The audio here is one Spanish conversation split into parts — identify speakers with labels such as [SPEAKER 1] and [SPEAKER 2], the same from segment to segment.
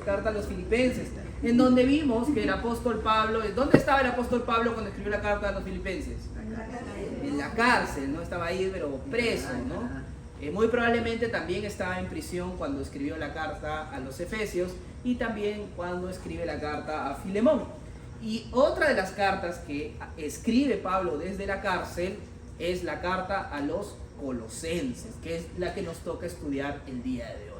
[SPEAKER 1] carta a los Filipenses, en donde vimos que el apóstol Pablo, ¿dónde estaba el apóstol Pablo cuando escribió la carta a los Filipenses? En la cárcel, ¿no? Estaba ahí, pero preso, ¿no? Muy probablemente también estaba en prisión cuando escribió la carta a los Efesios y también cuando escribe la carta a Filemón. Y otra de las cartas que escribe Pablo desde la cárcel es la carta a los Colosenses, que es la que nos toca estudiar el día de hoy.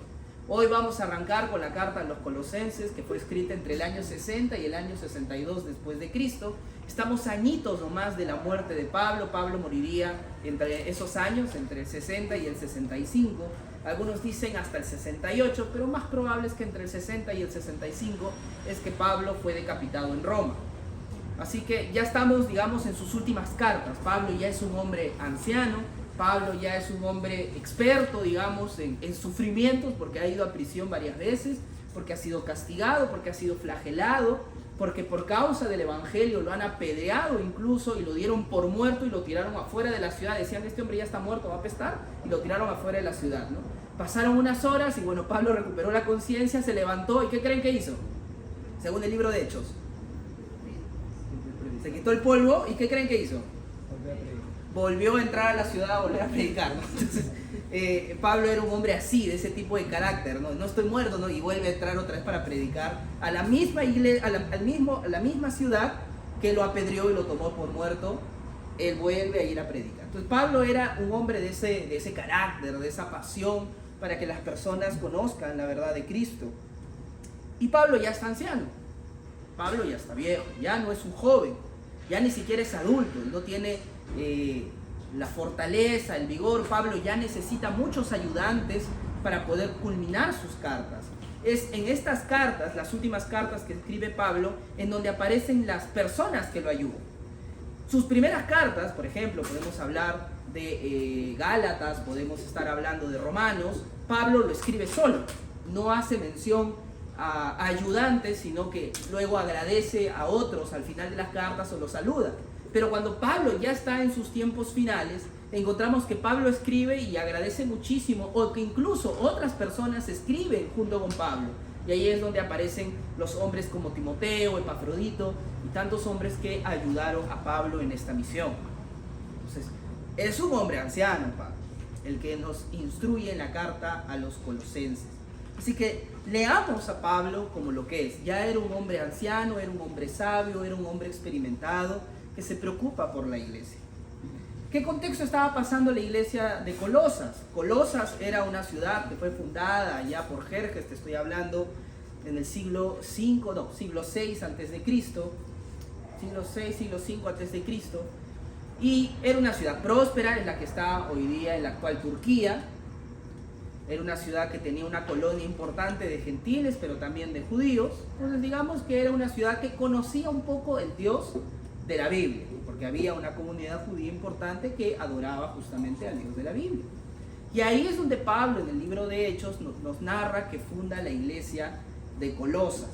[SPEAKER 1] Hoy vamos a arrancar con la carta a los Colosenses, que fue escrita entre el año 60 y el año 62 después de Cristo. Estamos añitos nomás de la muerte de Pablo. Pablo moriría entre esos años, entre el 60 y el 65. Algunos dicen hasta el 68, pero más probable es que entre el 60 y el 65 es que Pablo fue decapitado en Roma. Así que ya estamos, digamos, en sus últimas cartas. Pablo ya es un hombre anciano, Pablo ya es un hombre experto, digamos, en sufrimientos, porque ha ido a prisión varias veces, porque ha sido castigado, porque ha sido flagelado, porque por causa del evangelio lo han apedreado incluso y lo dieron por muerto y lo tiraron afuera de la ciudad. Decían, este hombre ya está muerto, va a apestar, y lo tiraron afuera de la ciudad, ¿no? Pasaron unas horas y bueno, Pablo recuperó la conciencia, se levantó y ¿qué creen que hizo? Según el libro de Hechos, se quitó el polvo y ¿qué creen que hizo? Volvió a entrar a la ciudad a volver a predicar, ¿no? Entonces, Pablo era un hombre así, de ese tipo de carácter, ¿no? No estoy muerto, ¿no? Y vuelve a entrar otra vez para predicar a la misma iglesia, a la misma ciudad que lo apedreó y lo tomó por muerto. Él vuelve a ir a predicar. Entonces Pablo era un hombre de ese carácter, de esa pasión para que las personas conozcan la verdad de Cristo. Y Pablo ya está anciano, Pablo ya está viejo, ya no es un joven, ya ni siquiera es adulto, no tiene la fortaleza, el vigor. Pablo ya necesita muchos ayudantes para poder culminar sus cartas. Es en estas cartas, las últimas cartas que escribe Pablo, en donde aparecen las personas que lo ayudan. Sus primeras cartas, por ejemplo, podemos hablar de Gálatas, podemos estar hablando de Romanos. Pablo lo escribe solo, no hace mención a ayudantes, sino que luego agradece a otros al final de las cartas o los saluda. Pero cuando Pablo ya está en sus tiempos finales, encontramos que Pablo escribe y agradece muchísimo, o que incluso otras personas escriben junto con Pablo. Y ahí es donde aparecen los hombres como Timoteo, Epafrodito y tantos hombres que ayudaron a Pablo en esta misión. Entonces, es un hombre anciano, Pablo, el que nos instruye en la carta a los Colosenses. Así que leamos a Pablo como lo que es. Ya era un hombre anciano, era un hombre sabio, era un hombre experimentado, que se preocupa por la iglesia. ¿Qué contexto estaba pasando la iglesia de Colosas? Colosas era una ciudad que fue fundada ya por Jerjes, te estoy hablando en el siglo VI antes de Cristo, siglo V antes de Cristo, y era una ciudad próspera, en la que está hoy día en la actual Turquía. Era una ciudad que tenía una colonia importante de gentiles, pero también de judíos. Entonces digamos que era una ciudad que conocía un poco el Dios de la Biblia, porque había una comunidad judía importante que adoraba justamente al Dios de la Biblia. Y ahí es donde Pablo, en el libro de Hechos, nos narra que funda la iglesia de Colosas.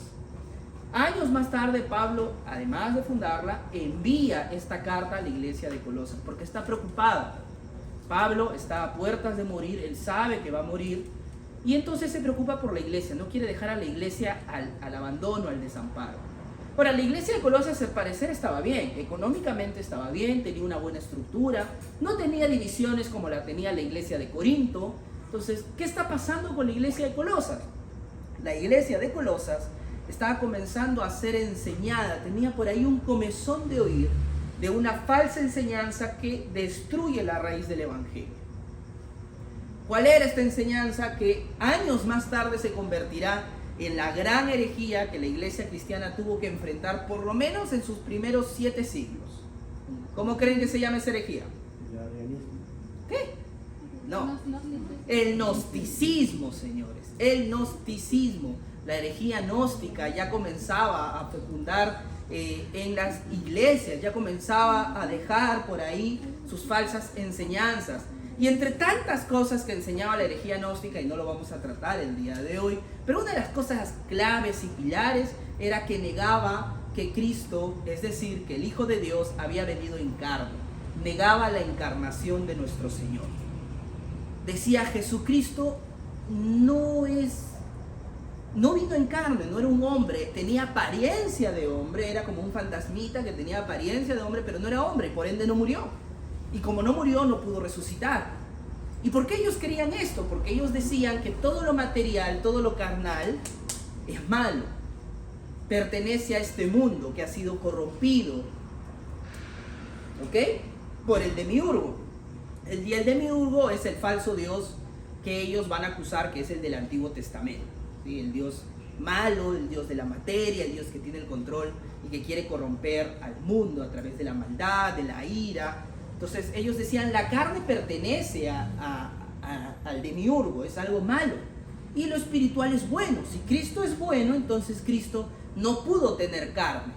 [SPEAKER 1] Años más tarde, Pablo, además de fundarla, envía esta carta a la iglesia de Colosas, porque está preocupado. Pablo está a puertas de morir, él sabe que va a morir, y entonces se preocupa por la iglesia, no quiere dejar a la iglesia al abandono, al desamparo. Ahora, la iglesia de Colosas al parecer estaba bien, económicamente estaba bien, tenía una buena estructura, no tenía divisiones como la tenía la iglesia de Corinto. Entonces, ¿qué está pasando con la iglesia de Colosas? La iglesia de Colosas estaba comenzando a ser enseñada, tenía por ahí un comezón de oír de una falsa enseñanza que destruye la raíz del evangelio. ¿Cuál era esta enseñanza que años más tarde se convertirá en la gran herejía que la iglesia cristiana tuvo que enfrentar por lo menos en sus primeros 7 siglos? ¿Cómo creen que se llama esa herejía? ¿Qué? No. El gnosticismo, señores. El gnosticismo. La herejía gnóstica ya comenzaba a fecundar en las iglesias, ya comenzaba a dejar por ahí sus falsas enseñanzas. Y entre tantas cosas que enseñaba la herejía gnóstica, y no lo vamos a tratar el día de hoy, pero una de las cosas claves y pilares era que negaba que Cristo, es decir, que el Hijo de Dios había venido en carne, negaba la encarnación de nuestro Señor. Decía, Jesucristo no es no vino en carne, no era un hombre, tenía apariencia de hombre, era como un fantasmita que tenía apariencia de hombre, pero no era hombre, y por ende no murió. Y como no murió, no pudo resucitar. ¿Y por qué ellos querían esto? Porque ellos decían que todo lo material, todo lo carnal, es malo. Pertenece a este mundo que ha sido corrompido, ¿ok?, por el demiurgo. El demiurgo es el falso Dios que ellos van a acusar, que es el del Antiguo Testamento, ¿sí? El Dios malo, el Dios de la materia, el Dios que tiene el control y que quiere corromper al mundo a través de la maldad, de la ira. Entonces ellos decían, la carne pertenece al demiurgo, es algo malo, y lo espiritual es bueno. Si Cristo es bueno, entonces Cristo no pudo tener carne.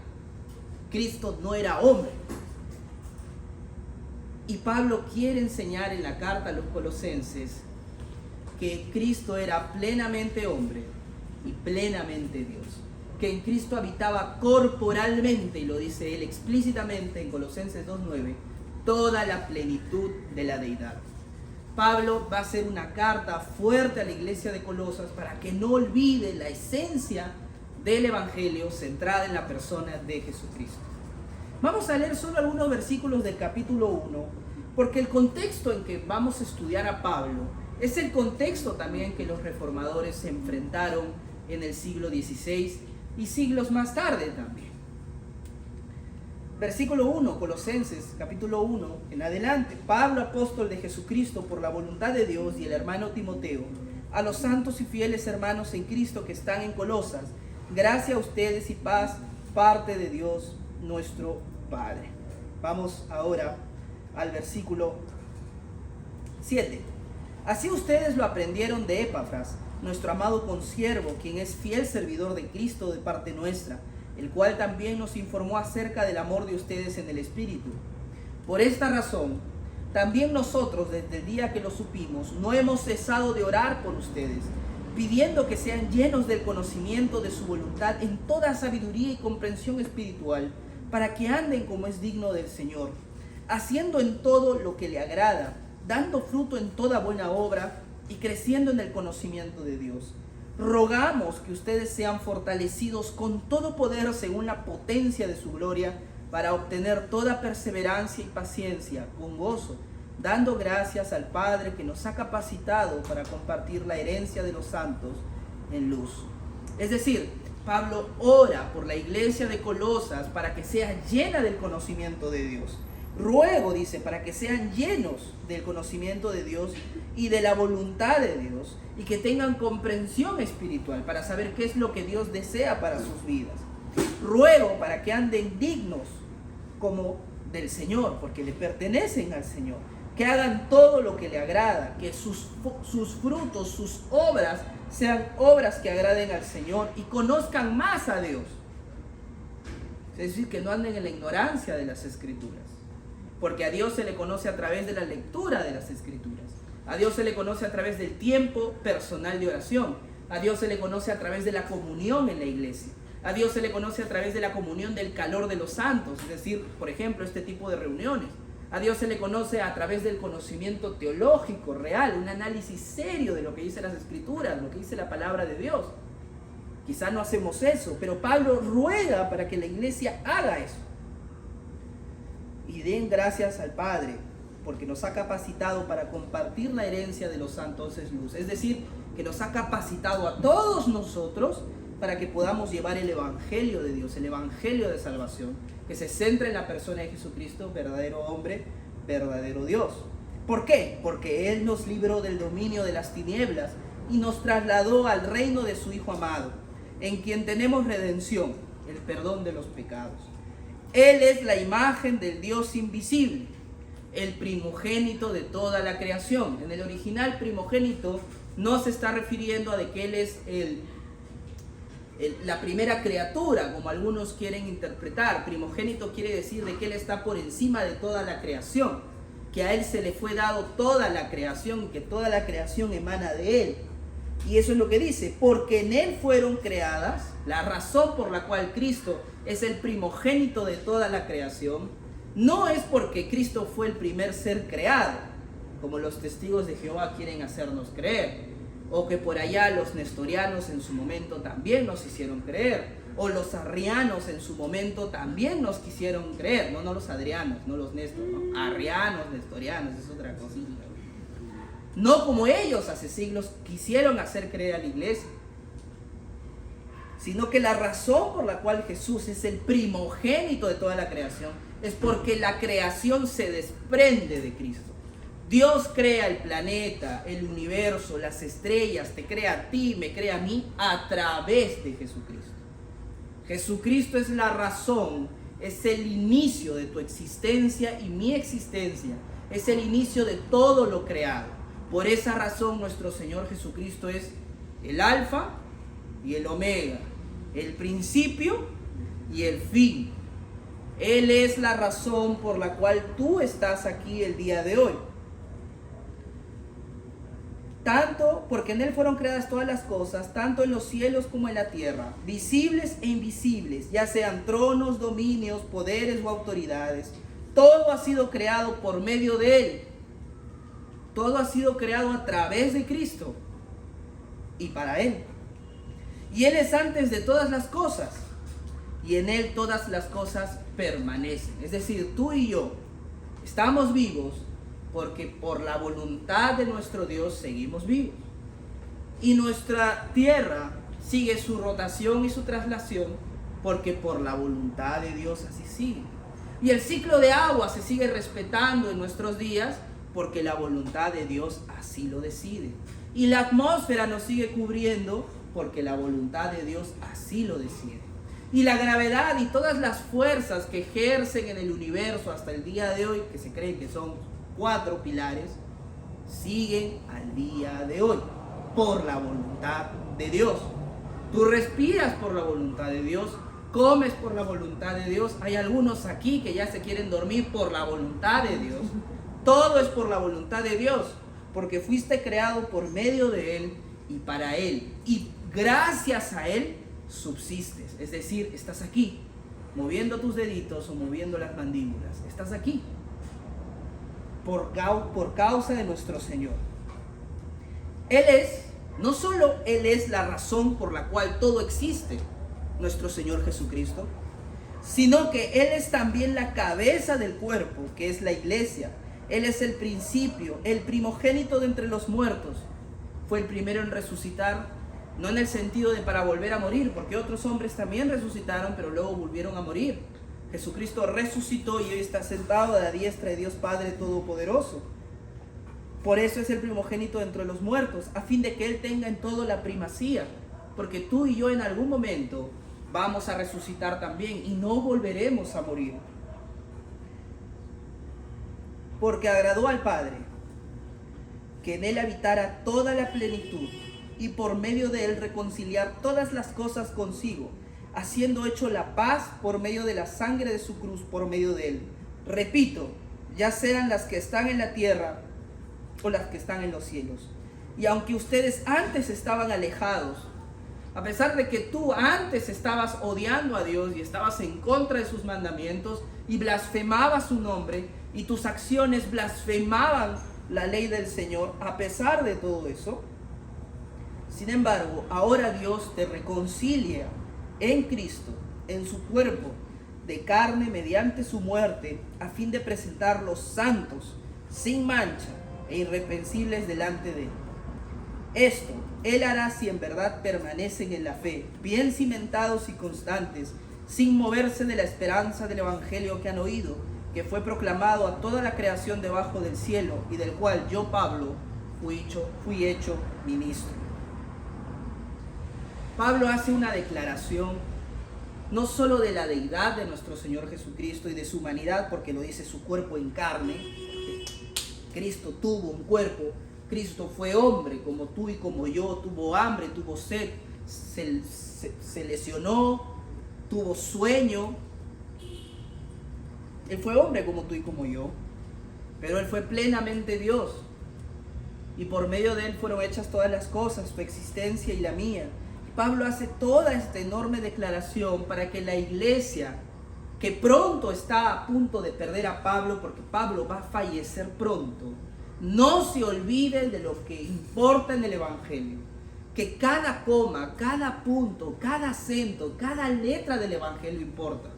[SPEAKER 1] Cristo no era hombre. Y Pablo quiere enseñar en la carta a los Colosenses que Cristo era plenamente hombre y plenamente Dios, que en Cristo habitaba corporalmente, y lo dice él explícitamente en Colosenses 2:9, toda la plenitud de la deidad. Pablo va a hacer una carta fuerte a la iglesia de Colosas para que no olvide la esencia del evangelio centrada en la persona de Jesucristo. Vamos a leer solo algunos versículos del capítulo 1, porque el contexto en que vamos a estudiar a Pablo es el contexto también que los reformadores se enfrentaron en el siglo XVI y siglos más tarde también. Versículo 1, Colosenses, capítulo 1, en adelante. Pablo, apóstol de Jesucristo por la voluntad de Dios, y el hermano Timoteo, a los santos y fieles hermanos en Cristo que están en Colosas, gracia a ustedes y paz, parte de Dios nuestro Padre. Vamos ahora al versículo 7. Así ustedes lo aprendieron de Epafras, nuestro amado consiervo, quien es fiel servidor de Cristo de parte nuestra, el cual también nos informó acerca del amor de ustedes en el Espíritu. Por esta razón, también nosotros, desde el día que lo supimos, no hemos cesado de orar por ustedes, pidiendo que sean llenos del conocimiento de su voluntad en toda sabiduría y comprensión espiritual, para que anden como es digno del Señor, haciendo en todo lo que le agrada, dando fruto en toda buena obra y creciendo en el conocimiento de Dios. Rogamos que ustedes sean fortalecidos con todo poder según la potencia de su gloria, para obtener toda perseverancia y paciencia con gozo, dando gracias al Padre que nos ha capacitado para compartir la herencia de los santos en luz. Es decir, Pablo ora por la iglesia de Colosas para que sea llena del conocimiento de Dios. Ruego, dice, para que sean llenos del conocimiento de Dios y de la voluntad de Dios, y que tengan comprensión espiritual para saber qué es lo que Dios desea para sus vidas. Ruego para que anden dignos como del Señor, porque le pertenecen al Señor, que hagan todo lo que le agrada, que sus frutos, sus obras sean obras que agraden al Señor y conozcan más a Dios. Es decir, que no anden en la ignorancia de las Escrituras, porque a Dios se le conoce a través de la lectura de las Escrituras. A Dios se le conoce a través del tiempo personal de oración. A Dios se le conoce a través de la comunión en la iglesia. A Dios se le conoce a través de la comunión del calor de los santos, es decir, por ejemplo, este tipo de reuniones. A Dios se le conoce a través del conocimiento teológico, real, un análisis serio de lo que dice las Escrituras, lo que dice la palabra de Dios. Quizá no hacemos eso, pero Pablo ruega para que la iglesia haga eso. Y den gracias al Padre, porque nos ha capacitado para compartir la herencia de los santos en luz. Es decir, que nos ha capacitado a todos nosotros para que podamos llevar el evangelio de Dios, el evangelio de salvación, que se centra en la persona de Jesucristo, verdadero hombre, verdadero Dios. ¿Por qué? Porque Él nos libró del dominio de las tinieblas y nos trasladó al reino de su Hijo amado, en quien tenemos redención, el perdón de los pecados. Él es la imagen del Dios invisible, el primogénito de toda la creación. En el original, primogénito no se está refiriendo a de que Él es la primera criatura, como algunos quieren interpretar. Primogénito quiere decir de que Él está por encima de toda la creación, que a Él se le fue dado toda la creación y que toda la creación emana de Él. Y eso es lo que dice, porque en Él fueron creadas. La razón por la cual Cristo es el primogénito de toda la creación no es porque Cristo fue el primer ser creado, como los testigos de Jehová quieren hacernos creer, O que por allá los nestorianos en su momento también nos hicieron creer. O los arrianos en su momento también nos quisieron creer. No los adrianos, no los Néstor, no. Arrianos, nestorianos, es otra cosa. No como ellos hace siglos quisieron hacer creer a la iglesia. Sino que la razón por la cual Jesús es el primogénito de toda la creación es porque la creación se desprende de Cristo. Dios crea el planeta, el universo, las estrellas, te crea a ti, me crea a mí a través de Jesucristo. Jesucristo es la razón, es el inicio de tu existencia y mi existencia, es el inicio de todo lo creado. Por esa razón nuestro Señor Jesucristo es el alfa y el omega, el principio y el fin. Él es la razón por la cual tú estás aquí el día de hoy. Tanto porque en Él fueron creadas todas las cosas, tanto en los cielos como en la tierra, visibles e invisibles, ya sean tronos, dominios, poderes o autoridades. Todo ha sido creado por medio de Él. Todo ha sido creado a través de Cristo y para Él. Y Él es antes de todas las cosas, y en Él todas las cosas permanecen. Es decir, tú y yo estamos vivos porque por la voluntad de nuestro Dios seguimos vivos. Y nuestra tierra sigue su rotación y su traslación porque por la voluntad de Dios así sigue. Y el ciclo de agua se sigue respetando en nuestros días porque la voluntad de Dios así lo decide. Y la atmósfera nos sigue cubriendo porque la voluntad de Dios así lo decide. Y la gravedad y todas las fuerzas que ejercen en el universo hasta el día de hoy, que se cree que son 4 pilares, siguen al día de hoy por la voluntad de Dios. Tú respiras por la voluntad de Dios, comes por la voluntad de Dios. Hay algunos aquí que ya se quieren dormir por la voluntad de Dios. Todo es por la voluntad de Dios, porque fuiste creado por medio de Él y para Él. Y gracias a Él subsistes. Es decir, estás aquí, moviendo tus deditos o moviendo las mandíbulas. Estás aquí por causa de nuestro Señor. No solo Él es la razón por la cual todo existe, nuestro Señor Jesucristo, sino que Él es también la cabeza del cuerpo, que es la iglesia. Él es el principio, el primogénito de entre los muertos. Fue el primero en resucitar, no en el sentido de para volver a morir, porque otros hombres también resucitaron, pero luego volvieron a morir. Jesucristo resucitó y hoy está sentado a la diestra de Dios Padre Todopoderoso. Por eso es el primogénito entre los muertos, a fin de que Él tenga en todo la primacía. Porque tú y yo en algún momento vamos a resucitar también y no volveremos a morir. Porque agradó al Padre que en Él habitara toda la plenitud y por medio de Él reconciliar todas las cosas consigo, haciendo hecho la paz por medio de la sangre de su cruz, por medio de Él. Repito, ya sean las que están en la tierra o las que están en los cielos. Y aunque ustedes antes estaban alejados, a pesar de que tú antes estabas odiando a Dios y estabas en contra de sus mandamientos y blasfemabas su nombre y tus acciones blasfemaban la ley del Señor, a pesar de todo eso, sin embargo, ahora Dios te reconcilia en Cristo, en su cuerpo de carne mediante su muerte, a fin de presentarlos santos, sin mancha e irreprensibles delante de Él. Esto Él hará si en verdad permanecen en la fe, bien cimentados y constantes, sin moverse de la esperanza del Evangelio que han oído, que fue proclamado a toda la creación debajo del cielo, y del cual yo, Pablo, fui hecho ministro. Pablo hace una declaración no solo de la deidad de nuestro Señor Jesucristo y de su humanidad, porque lo dice su cuerpo en carne. Cristo tuvo un cuerpo, Cristo fue hombre como tú y como yo, tuvo hambre, tuvo sed, se lesionó, tuvo sueño. Él fue hombre como tú y como yo, pero Él fue plenamente Dios. Y por medio de Él fueron hechas todas las cosas, su existencia y la mía. Pablo hace toda esta enorme declaración para que la iglesia, que pronto está a punto de perder a Pablo, porque Pablo va a fallecer pronto, no se olviden de lo que importa en el Evangelio. Que cada coma, cada punto, cada acento, cada letra del Evangelio importa.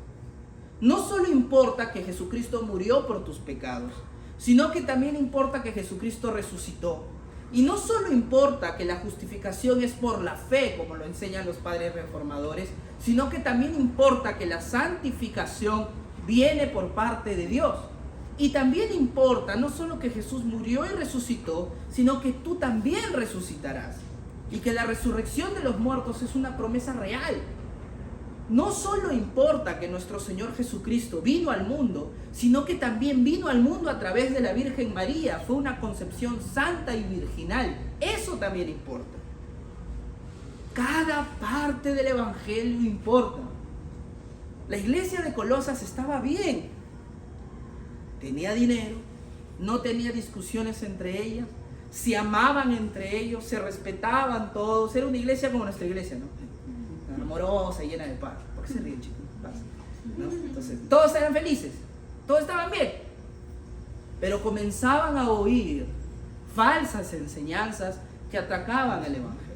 [SPEAKER 1] No solo importa que Jesucristo murió por tus pecados, sino que también importa que Jesucristo resucitó. Y no solo importa que la justificación es por la fe, como lo enseñan los padres reformadores, sino que también importa que la santificación viene por parte de Dios. Y también importa no solo que Jesús murió y resucitó, sino que tú también resucitarás. Y que la resurrección de los muertos es una promesa real. No solo importa que nuestro Señor Jesucristo vino al mundo, sino que también vino al mundo a través de la Virgen María. Fue una concepción santa y virginal. Eso también importa. Cada parte del Evangelio importa. La iglesia de Colosas estaba bien. Tenía dinero, no tenía discusiones entre ellas, se amaban entre ellos, se respetaban todos. Era una iglesia como nuestra iglesia, ¿no? Amorosa y llena de paz. ¿Por qué se ríen, chicos? Paz, ¿no? Entonces, todos eran felices, todos estaban bien. Pero comenzaban a oír falsas enseñanzas que atacaban el Evangelio.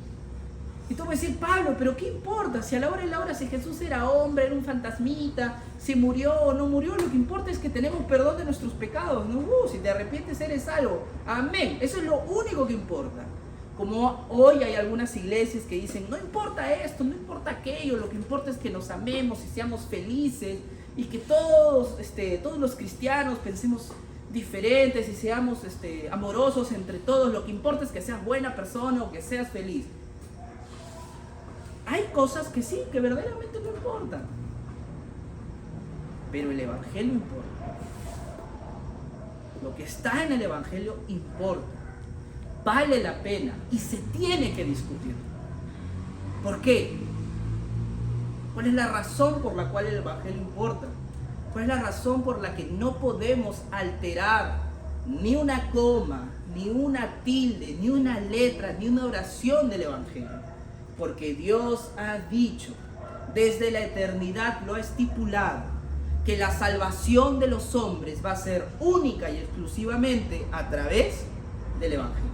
[SPEAKER 1] Y tú puedes decir, Pablo, pero ¿qué importa? Si a la hora de la hora, si Jesús era hombre, era un fantasmita, si murió o no murió, lo que importa es que tenemos perdón de nuestros pecados, ¿no? Si te arrepientes, eres salvo. Amén. Eso es lo único que importa. Como hoy hay algunas iglesias que dicen, no importa esto, no importa aquello, lo que importa es que nos amemos y seamos felices y que todos los cristianos pensemos diferentes y seamos amorosos entre todos. Lo que importa es que seas buena persona o que seas feliz. Hay cosas que sí, que verdaderamente no importan. Pero el Evangelio importa. Lo que está en el Evangelio importa. Vale la pena y se tiene que discutir. ¿Por qué? ¿Cuál es la razón por la cual el Evangelio importa? ¿Cuál es la razón por la que no podemos alterar ni una coma, ni una tilde, ni una letra, ni una oración del Evangelio? Porque Dios ha dicho, desde la eternidad lo ha estipulado, que la salvación de los hombres va a ser única y exclusivamente a través del Evangelio.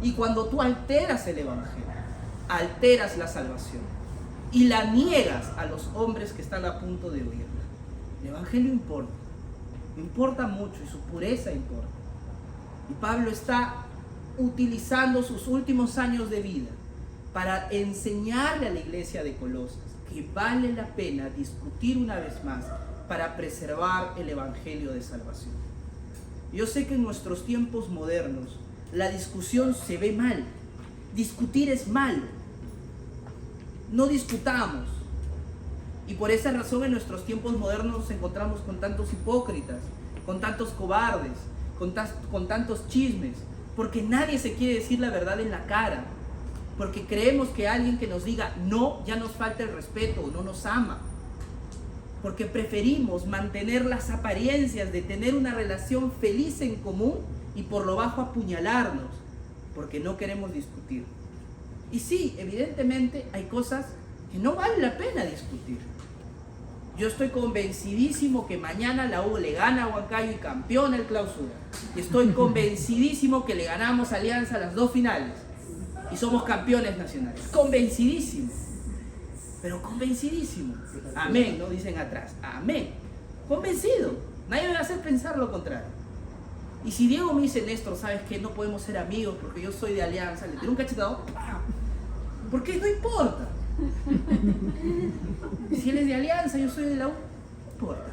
[SPEAKER 1] Y cuando tú alteras el Evangelio, alteras la salvación y la niegas a los hombres que están a punto de oírla. El Evangelio importa mucho y su pureza importa. Y Pablo está utilizando sus últimos años de vida para enseñarle a la iglesia de Colosas que vale la pena discutir una vez más para preservar el Evangelio de salvación. Yo sé que en nuestros tiempos modernos la discusión se ve mal. Discutir es malo. No discutamos. Y por esa razón en nuestros tiempos modernos nos encontramos con tantos hipócritas, con tantos cobardes, con tantos chismes, porque nadie se quiere decir la verdad en la cara. Porque creemos que alguien que nos diga no, ya nos falta el respeto, no nos ama. Porque preferimos mantener las apariencias de tener una relación feliz en común y por lo bajo apuñalarnos, porque no queremos discutir. Y sí, evidentemente hay cosas que no vale la pena discutir. Yo estoy convencidísimo que mañana la U le gana a Huancayo y campeona el Clausura. Y estoy convencidísimo que le ganamos a Alianza a las 2 finales. Y somos campeones nacionales. Convencidísimo. Pero convencidísimo. Amén, ¿no? Dicen atrás. Amén. Convencido. Nadie me va a hacer pensar lo contrario. Y si Diego me dice, Néstor, ¿sabes qué? No podemos ser amigos porque yo soy de Alianza. Le tiro un cachetado. Porque no importa. Si él es de Alianza, yo soy de la U. No importa.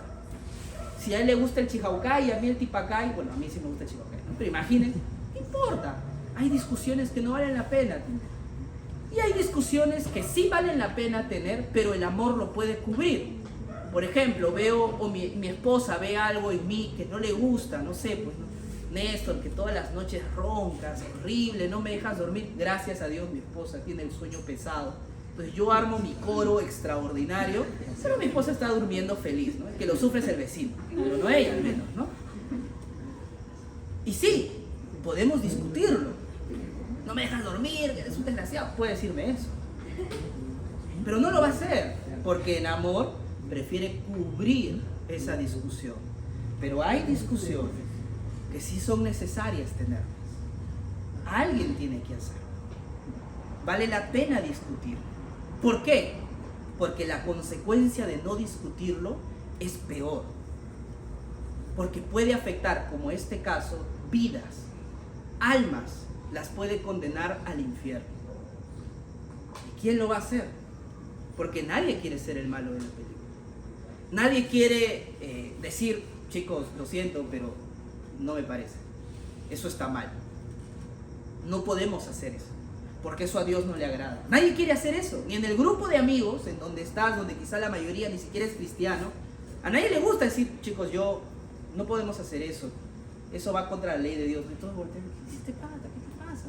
[SPEAKER 1] Si a él le gusta el Chihaucay y a mí el Tipacay, bueno, a mí sí me gusta el Chihaucay, ¿no? Pero imaginen, no importa. Hay discusiones que no valen la pena tener. Y hay discusiones que sí valen la pena tener, pero el amor lo puede cubrir. Por ejemplo, veo, o mi esposa ve algo en mí que no le gusta, no sé, pues, Néstor, que todas las noches roncas, horrible, no me dejas dormir. Gracias a Dios mi esposa tiene el sueño pesado. Entonces yo armo mi coro extraordinario, pero mi esposa está durmiendo feliz, ¿no? El que lo sufre es el vecino, pero no ella al menos, ¿no? Y sí, podemos discutirlo. No me dejas dormir, eres un desgraciado. Puede decirme eso. Pero no lo va a hacer, porque en amor prefiere cubrir esa discusión. Pero hay discusiones que sí son necesarias tenerlas. Alguien tiene que hacerlo. Vale la pena discutir. ¿Por qué? Porque la consecuencia de no discutirlo es peor. Porque puede afectar, como este caso, vidas, almas, las puede condenar al infierno. ¿Y quién lo va a hacer? Porque nadie quiere ser el malo de la película. Nadie quiere decir, chicos, lo siento, pero no me parece. Eso está mal. No podemos hacer eso, porque eso a Dios no le agrada. Nadie quiere hacer eso, ni en el grupo de amigos en donde estás, donde quizá la mayoría ni siquiera es cristiano. A nadie le gusta decir, chicos, no podemos hacer eso. Eso va contra la ley de Dios. Entonces voltean, ¿qué te pasa? ¿Qué te pasa?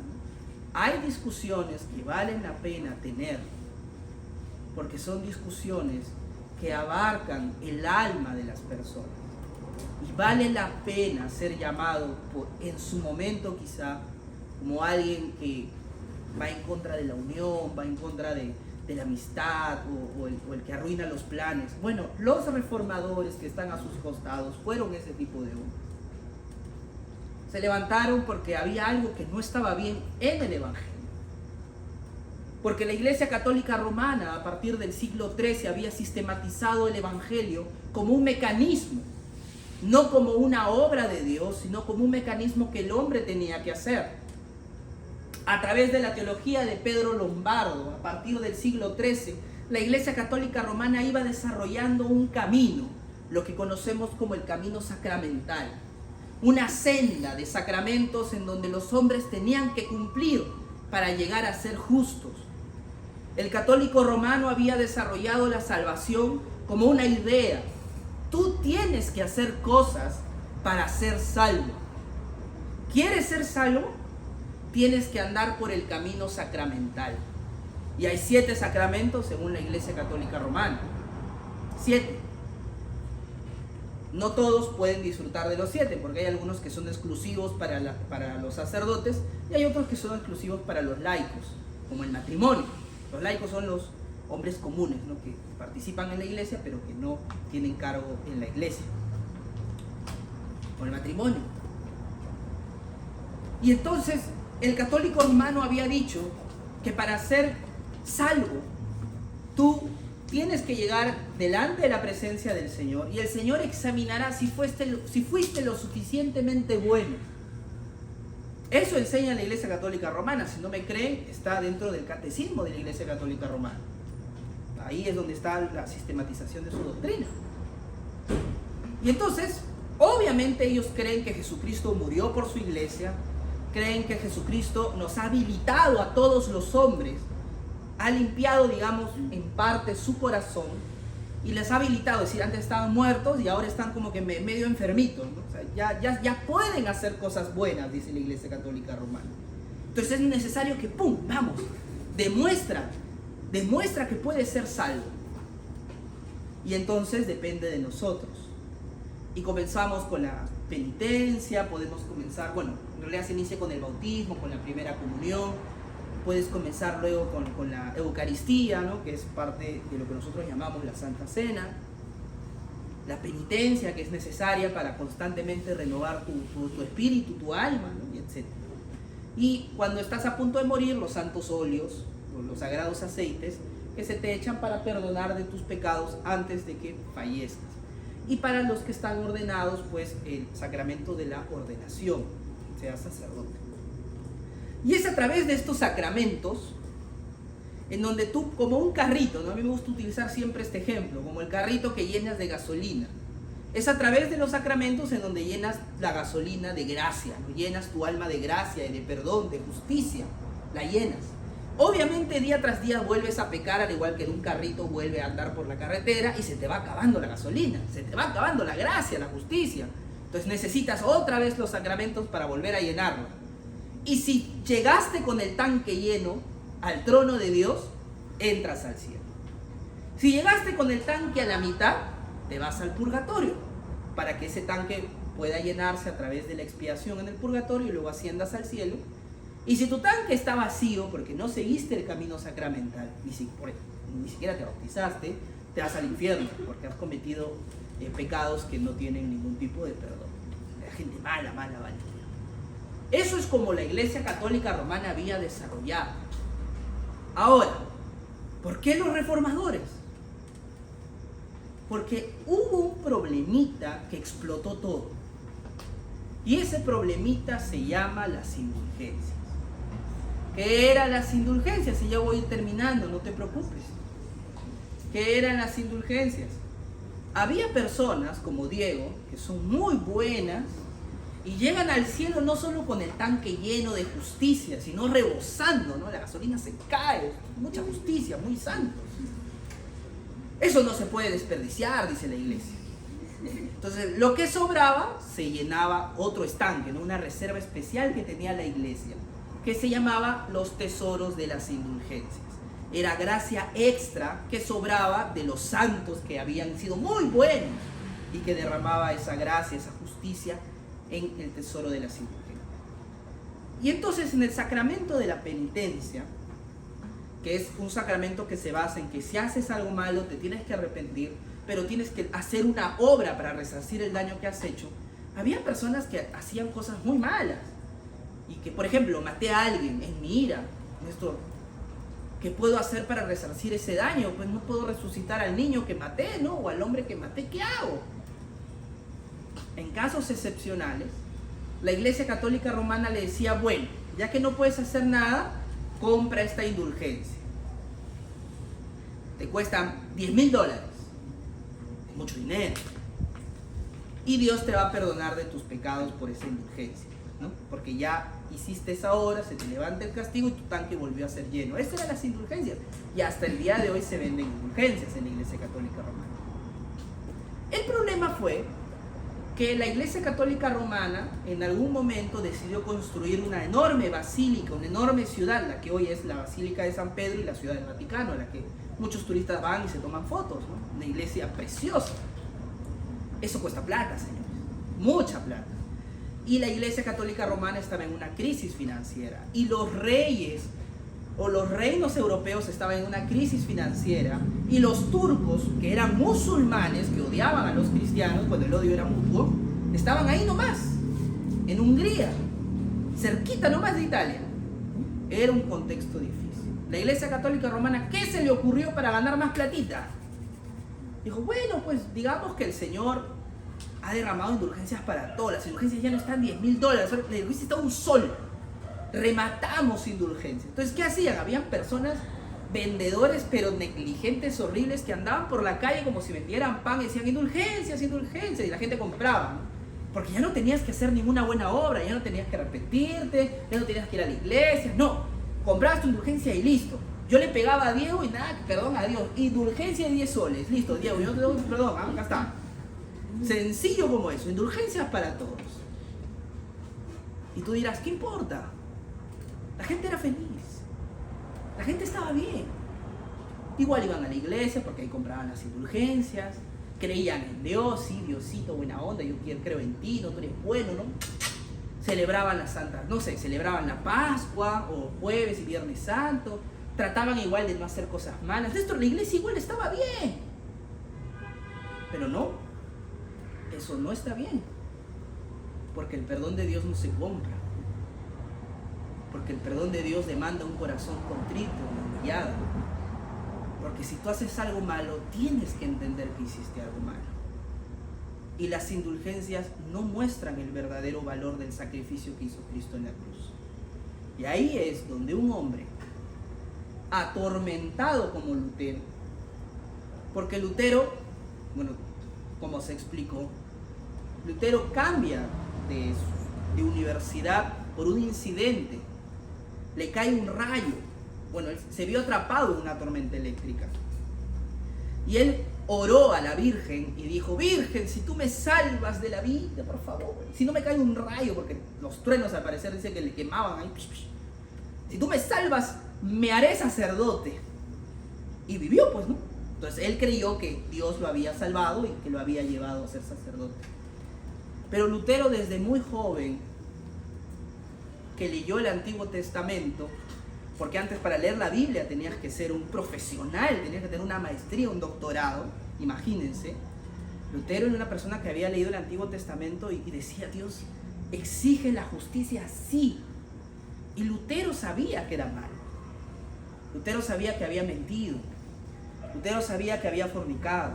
[SPEAKER 1] Hay discusiones que valen la pena tener, porque son discusiones que abarcan el alma de las personas. Y vale la pena ser llamado en su momento quizá como alguien que va en contra de la unión, va en contra de la amistad o el que arruina los planes. Bueno, los reformadores que están a sus costados fueron ese tipo de hombres. Se levantaron porque había algo que no estaba bien en el Evangelio. Porque la Iglesia Católica Romana, a partir del siglo XIII, había sistematizado el Evangelio como un mecanismo, no como una obra de Dios, sino como un mecanismo que el hombre tenía que hacer. A través de la teología de Pedro Lombardo, a partir del siglo XIII, la Iglesia Católica Romana iba desarrollando un camino, lo que conocemos como el camino sacramental. Una senda de sacramentos en donde los hombres tenían que cumplir para llegar a ser justos. El católico romano había desarrollado la salvación como una idea. Tú tienes que hacer cosas para ser salvo. ¿Quieres ser salvo? Tienes que andar por el camino sacramental. Y hay 7 sacramentos según la Iglesia Católica Romana. 7. No todos pueden disfrutar de los 7, porque hay algunos que son exclusivos para los sacerdotes y hay otros que son exclusivos para los laicos, como el matrimonio. Los laicos son los hombres comunes, ¿no?, que participan en la iglesia pero que no tienen cargo en la iglesia. Con el matrimonio. Y entonces el católico romano había dicho que para ser salvo tú tienes que llegar delante de la presencia del Señor y el Señor examinará si fuiste lo suficientemente bueno. Eso enseña la Iglesia Católica Romana. Si no me creen, está dentro del catecismo de la Iglesia Católica Romana. Ahí es donde está la sistematización de su doctrina. Y entonces, obviamente ellos creen que Jesucristo murió por su iglesia, creen que Jesucristo nos ha habilitado a todos los hombres, ha limpiado, digamos, en parte su corazón y les ha habilitado. Es decir, antes estaban muertos y ahora están como que medio enfermitos, ¿no? O sea, ya pueden hacer cosas buenas, dice la Iglesia Católica Romana. Entonces es necesario que, vamos, demuestra que puede ser salvo. Y entonces depende de nosotros. Y comenzamos con la penitencia, podemos comenzar, bueno, en realidad se inicia con el bautismo, con la primera comunión. Puedes comenzar luego con la Eucaristía, ¿no?, que es parte de lo que nosotros llamamos la Santa Cena. La penitencia, que es necesaria para constantemente renovar tu espíritu, tu alma, ¿no?, y etc. Y cuando estás a punto de morir, los santos óleos, los sagrados aceites, que se te echan para perdonar de tus pecados antes de que fallezcas. Y para los que están ordenados, pues el sacramento de la ordenación, seas sacerdote. Y es a través de estos sacramentos en donde tú, como un carrito, ¿no?, a mí me gusta utilizar siempre este ejemplo, como el carrito que llenas de gasolina. Es a través de los sacramentos en donde llenas la gasolina de gracia, ¿no? Llenas tu alma de gracia y de perdón, de justicia, la llenas. Obviamente día tras día vuelves a pecar, al igual que en un carrito vuelve a andar por la carretera y se te va acabando la gasolina, se te va acabando la gracia, la justicia. Entonces necesitas otra vez los sacramentos para volver a llenarlo. Y si llegaste con el tanque lleno al trono de Dios, entras al cielo. Si llegaste con el tanque a la mitad, te vas al purgatorio, para que ese tanque pueda llenarse a través de la expiación en el purgatorio y luego asciendas al cielo. Y si tu tanque está vacío porque no seguiste el camino sacramental, ni siquiera te bautizaste, te vas al infierno porque has cometido pecados que no tienen ningún tipo de perdón. Era gente mala, ¿vale? Eso es como la Iglesia Católica Romana había desarrollado. Ahora, ¿por qué los reformadores? Porque hubo un problemita que explotó todo. Y ese problemita se llama las indulgencias. ¿Qué eran las indulgencias? Y ya voy a ir terminando, no te preocupes. ¿Qué eran las indulgencias? Había personas como Diego que son muy buenas y llegan al cielo no solo con el tanque lleno de justicia, sino rebosando, ¿no? La gasolina se cae, mucha justicia, muy santos. Eso no se puede desperdiciar, dice la iglesia. Entonces, lo que sobraba se llenaba otro estanque, ¿no? Una reserva especial que tenía la iglesia, que se llamaba los tesoros de las indulgencias. Era gracia extra que sobraba de los santos que habían sido muy buenos y que derramaba esa gracia, esa justicia en el tesoro de las indulgencias. Y entonces en el sacramento de la penitencia, que es un sacramento que se basa en que si haces algo malo te tienes que arrepentir, pero tienes que hacer una obra para resarcir el daño que has hecho, había personas que hacían cosas muy malas y que, por ejemplo, maté a alguien en mi ira. ¿Qué puedo hacer para resarcir ese daño? Pues no puedo resucitar al niño que maté, ¿no? O al hombre que maté, ¿qué hago? En casos excepcionales, la Iglesia Católica Romana le decía, bueno, ya que no puedes hacer nada, compra esta indulgencia. Te cuesta $10,000. Es mucho dinero. Y Dios te va a perdonar de tus pecados por esa indulgencia, ¿no? Porque ya hiciste esa obra, se te levanta el castigo y tu tanque volvió a ser lleno. Esas eran las indulgencias. Y hasta el día de hoy se venden indulgencias en la Iglesia Católica Romana. El problema fue que la Iglesia Católica Romana en algún momento decidió construir una enorme basílica, una enorme ciudad, la que hoy es la Basílica de San Pedro y la Ciudad del Vaticano, a la que muchos turistas van y se toman fotos, ¿no? Una iglesia preciosa. Eso cuesta plata, señores, mucha plata. Y la Iglesia Católica Romana estaba en una crisis financiera. Y los reyes o los reinos europeos estaban en una crisis financiera. Y los turcos, que eran musulmanes, que odiaban a los cristianos, cuando el odio era mutuo, estaban ahí nomás, en Hungría, cerquita nomás de Italia. Era un contexto difícil. La Iglesia Católica Romana, ¿qué se le ocurrió para ganar más platita? Dijo, bueno, pues digamos que el Señor ha derramado indulgencias para todas. Las indulgencias ya no están $10,000, la indulgencia está un sol. Rematamos indulgencias. Entonces, ¿qué hacían? Habían personas, vendedores, pero negligentes, horribles, que andaban por la calle como si vendieran pan y decían indulgencias, indulgencias, y la gente compraba, ¿no? Porque ya no tenías que hacer ninguna buena obra, ya no tenías que arrepentirte, ya no tenías que ir a la iglesia, no. Comprabas tu indulgencia y listo. Yo le pegaba a Diego y nada, perdón a Dios, indulgencia de 10 soles, listo, Diego, yo no te doy perdón, acá está. Sencillo como eso, indulgencias para todos. Y tú dirás, ¿qué importa? La gente era feliz, la gente estaba bien. Igual iban a la iglesia porque ahí compraban las indulgencias, creían en Dios, sí, Diosito, buena onda, yo creo en ti, no, tú eres bueno, ¿no? Celebraban las santas, no sé, celebraban la Pascua o Jueves y Viernes Santo, trataban igual de no hacer cosas malas. Esto la iglesia igual estaba bien. Pero no, eso no está bien, porque el perdón de Dios no se compra, porque el perdón de Dios demanda un corazón contrito, humillado, porque si tú haces algo malo, tienes que entender que hiciste algo malo. Y las indulgencias no muestran el verdadero valor del sacrificio que hizo Cristo en la cruz. Y ahí es donde un hombre atormentado como Lutero, porque Lutero, bueno, como se explicó, Lutero cambia de universidad por un incidente, le cae un rayo, bueno, él se vio atrapado en una tormenta eléctrica y él oró a la Virgen y dijo, Virgen, si tú me salvas de la vida, por favor, si no me cae un rayo, porque los truenos al parecer dicen que le quemaban ahí, si tú me salvas, me haré sacerdote. Y vivió, pues, ¿no? Entonces él creyó que Dios lo había salvado y que lo había llevado a ser sacerdote. Pero Lutero, desde muy joven, que leyó el Antiguo Testamento, porque antes para leer la Biblia tenías que ser un profesional, tenías que tener una maestría, un doctorado, imagínense. Lutero era una persona que había leído el Antiguo Testamento y decía, Dios exige la justicia así. Y Lutero sabía que era malo. Lutero sabía que había mentido. Lutero sabía que había fornicado.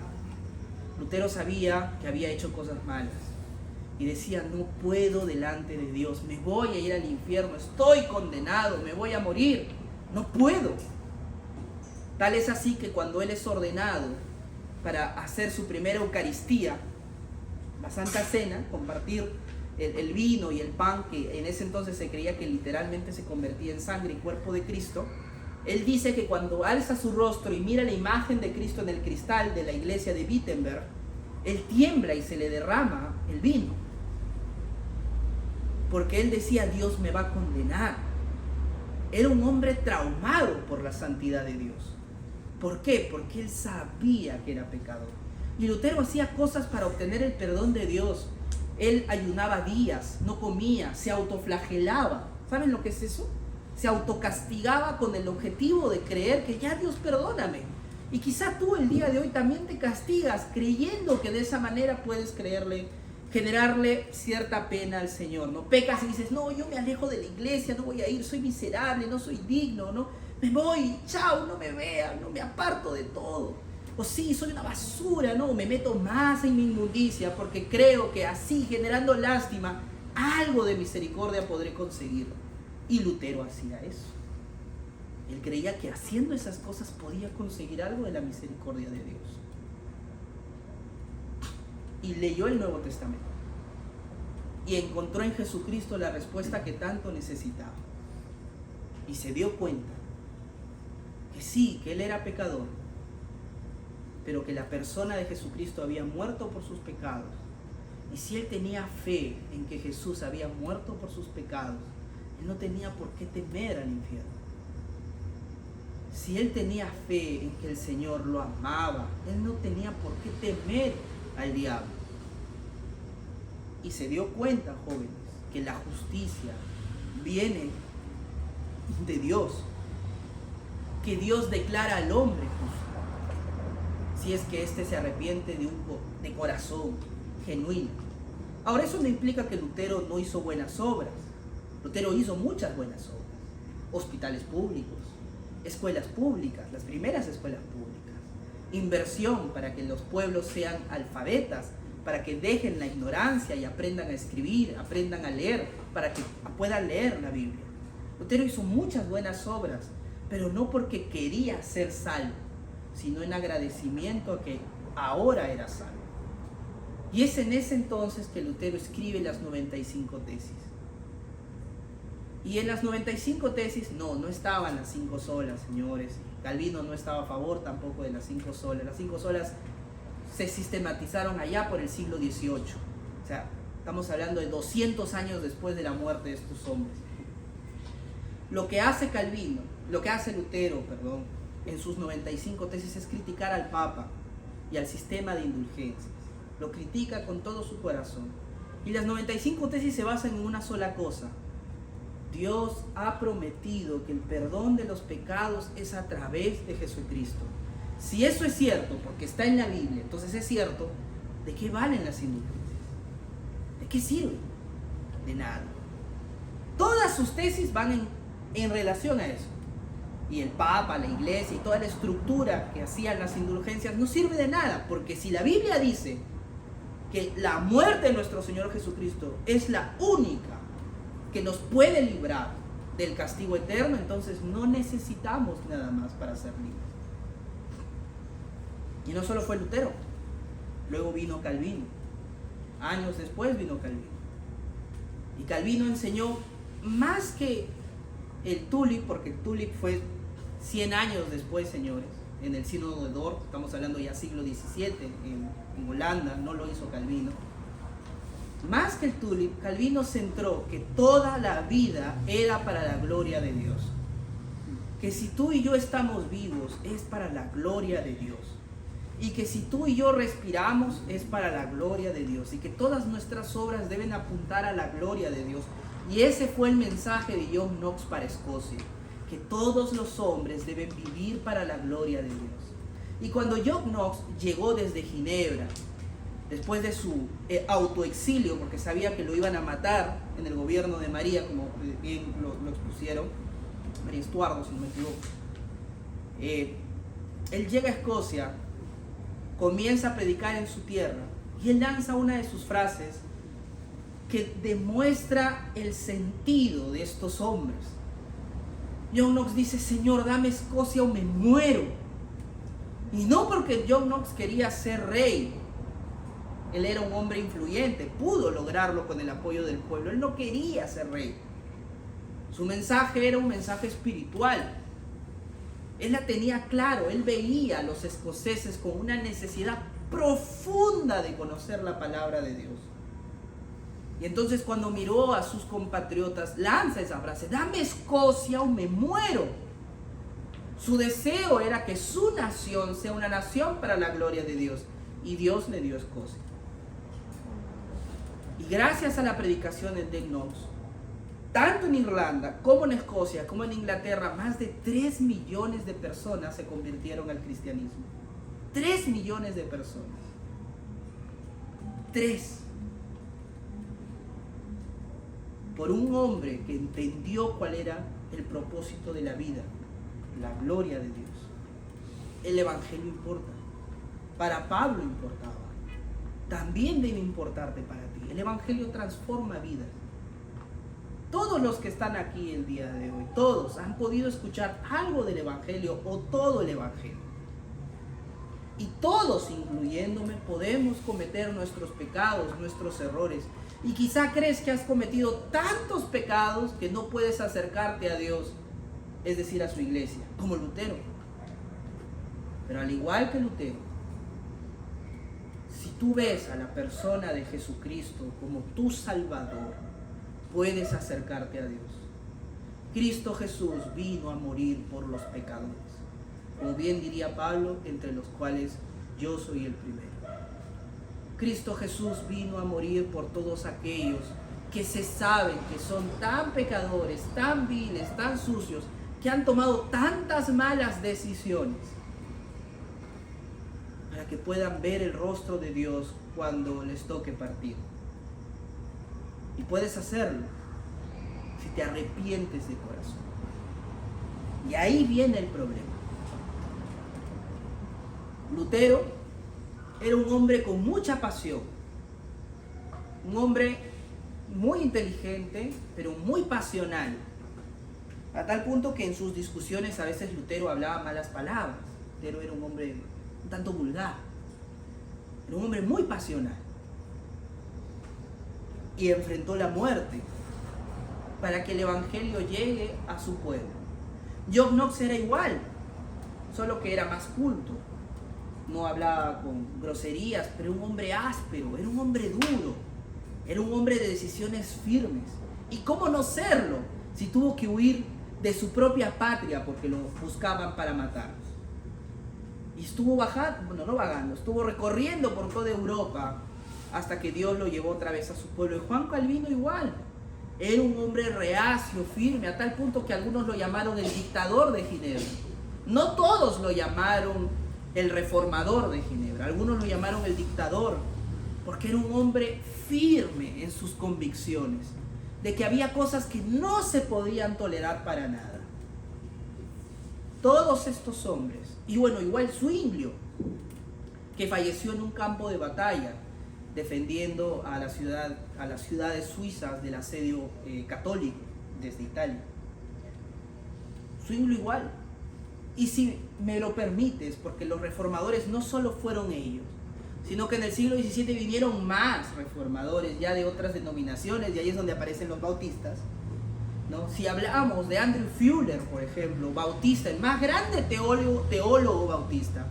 [SPEAKER 1] Lutero sabía que había hecho cosas malas. Y decía, no puedo delante de Dios, me voy a ir al infierno, estoy condenado, me voy a morir, no puedo. Tal es así que cuando él es ordenado para hacer su primera Eucaristía, la Santa Cena, compartir el vino y el pan, que en ese entonces se creía que literalmente se convertía en sangre y cuerpo de Cristo, él dice que cuando alza su rostro y mira la imagen de Cristo en el cristal de la iglesia de Wittenberg, él tiembla y se le derrama el vino. Porque él decía, Dios me va a condenar. Era un hombre traumado por la santidad de Dios. ¿Por qué? Porque él sabía que era pecador. Y Lutero hacía cosas para obtener el perdón de Dios. Él ayunaba días, no comía, se autoflagelaba. ¿Saben lo que es eso? Se autocastigaba con el objetivo de creer que ya Dios perdóname. Y quizá tú el día de hoy también te castigas creyendo que de esa manera puedes generarle cierta pena al Señor, ¿no? Pecas y dices, no, yo me alejo de la iglesia, no voy a ir, soy miserable, no soy digno, ¿no? Me voy, chao, no me vean, no me aparto de todo. O sí, soy una basura, ¿no? Me meto más en mi inmundicia porque creo que así, generando lástima, algo de misericordia podré conseguir. Y Lutero hacía eso. Él creía que haciendo esas cosas podía conseguir algo de la misericordia de Dios. Y leyó el Nuevo Testamento y encontró en Jesucristo la respuesta que tanto necesitaba, y se dio cuenta que sí, que él era pecador, pero que la persona de Jesucristo había muerto por sus pecados, y si él tenía fe en que Jesús había muerto por sus pecados, él no tenía por qué temer al infierno. Si él tenía fe en que el Señor lo amaba, él no tenía por qué temer al diablo. Y se dio cuenta, jóvenes, que la justicia viene de Dios, que Dios declara al hombre justo, si es que éste se arrepiente de corazón genuino. Ahora, eso no implica que Lutero no hizo buenas obras. Lutero hizo muchas buenas obras. Hospitales públicos, escuelas públicas, las primeras escuelas públicas, inversión para que los pueblos sean alfabetas, para que dejen la ignorancia y aprendan a escribir, aprendan a leer, para que puedan leer la Biblia. Lutero hizo muchas buenas obras, pero no porque quería ser salvo, sino en agradecimiento a que ahora era salvo. Y es en ese entonces que Lutero escribe las 95 tesis. Y en las 95 tesis, no estaban las 5 solas, señores. Calvino no estaba a favor tampoco de las 5 solas. Las 5 solas se sistematizaron allá por el siglo XVIII. O sea, estamos hablando de 200 años después de la muerte de estos hombres. Lo que hace Lutero, en sus 95 tesis es criticar al Papa y al sistema de indulgencias. Lo critica con todo su corazón. Y las 95 tesis se basan en una sola cosa. Dios ha prometido que el perdón de los pecados es a través de Jesucristo. Si eso es cierto, porque está en la Biblia, entonces es cierto, ¿de qué valen las indulgencias? ¿De qué sirven? De nada. Todas sus tesis van en relación a eso. Y el Papa, la Iglesia y toda la estructura que hacían las indulgencias no sirve de nada, porque si la Biblia dice que la muerte de nuestro Señor Jesucristo es la única que nos puede librar del castigo eterno, entonces no necesitamos nada más para ser libres. Y no solo fue Lutero, luego vino Calvino. Años después vino Calvino. Y Calvino enseñó más que el Tulip, porque el Tulip fue 100 años después, señores, en el Sínodo de Dort, estamos hablando ya siglo XVII, en Holanda, no lo hizo Calvino. Más que el Tulip, Calvino centró que toda la vida era para la gloria de Dios. Que si tú y yo estamos vivos es para la gloria de Dios. Y que si tú y yo respiramos es para la gloria de Dios. Y que todas nuestras obras deben apuntar a la gloria de Dios. Y ese fue el mensaje de John Knox para Escocia. Que todos los hombres deben vivir para la gloria de Dios. Y cuando John Knox llegó desde Ginebra después de su autoexilio, porque sabía que lo iban a matar en el gobierno de María, como bien lo expusieron, María Estuardo, si no me equivoco. Él llega a Escocia, comienza a predicar en su tierra, y él lanza una de sus frases que demuestra el sentido de estos hombres. John Knox dice: Señor, dame Escocia o me muero. Y no porque John Knox quería ser rey. Él era un hombre influyente, pudo lograrlo con el apoyo del pueblo. Él no quería ser rey. Su mensaje era un mensaje espiritual. Él la tenía claro. Él veía a los escoceses con una necesidad profunda de conocer la palabra de Dios. Y entonces, cuando miró a sus compatriotas, lanza esa frase: dame Escocia o me muero. Su deseo era que su nación sea una nación para la gloria de Dios. Y Dios le dio Escocia. Y gracias a la predicación de John Knox, tanto en Irlanda como en Escocia como en Inglaterra, más de 3 millones de personas se convirtieron al cristianismo. 3 millones de personas. 3. Por un hombre que entendió cuál era el propósito de la vida, la gloria de Dios. El evangelio importa. Para Pablo importaba. También debe importarte para ti. El evangelio transforma vidas. Todos los que están aquí el día de hoy, todos han podido escuchar algo del evangelio o todo el evangelio. Y todos, incluyéndome, podemos cometer nuestros pecados, nuestros errores. Y quizá crees que has cometido tantos pecados que no puedes acercarte a Dios, es decir, a su iglesia, como Lutero. Pero al igual que Lutero, si tú ves a la persona de Jesucristo como tu Salvador, puedes acercarte a Dios. Cristo Jesús vino a morir por los pecadores, como bien diría Pablo, entre los cuales yo soy el primero. Cristo Jesús vino a morir por todos aquellos que se saben que son tan pecadores, tan viles, tan sucios, que han tomado tantas malas decisiones, para que puedan ver el rostro de Dios cuando les toque partir. Y puedes hacerlo si te arrepientes de corazón. Y ahí viene el problema. Lutero era un hombre con mucha pasión, un hombre muy inteligente, pero muy pasional, a tal punto que en sus discusiones a veces Lutero hablaba malas palabras. Lutero era un hombre un tanto vulgar, era un hombre muy pasional, y enfrentó la muerte para que el evangelio llegue a su pueblo. John Knox era igual, solo que era más culto. No hablaba con groserías, pero era un hombre áspero, era un hombre duro, era un hombre de decisiones firmes. ¿Y cómo no serlo si tuvo que huir de su propia patria porque lo buscaban para matarlos? Y estuvo estuvo recorriendo por toda Europa hasta que Dios lo llevó otra vez a su pueblo. Y Juan Calvino igual, era un hombre reacio, firme, a tal punto que algunos lo llamaron el dictador de Ginebra. No todos lo llamaron el reformador de Ginebra, algunos lo llamaron el dictador, porque era un hombre firme en sus convicciones, de que había cosas que no se podían tolerar para nada. Todos estos hombres, y bueno, igual Zwinglio, que falleció en un campo de batalla, defendiendo a las ciudades suizas del asedio católico desde Italia. Zwinglio igual. Y si me lo permites, porque los reformadores no solo fueron ellos, sino que en el siglo XVII vinieron más reformadores ya de otras denominaciones, y ahí es donde aparecen los bautistas, ¿no? Si hablamos de Andrew Fuller, por ejemplo, bautista, el más grande teólogo bautista,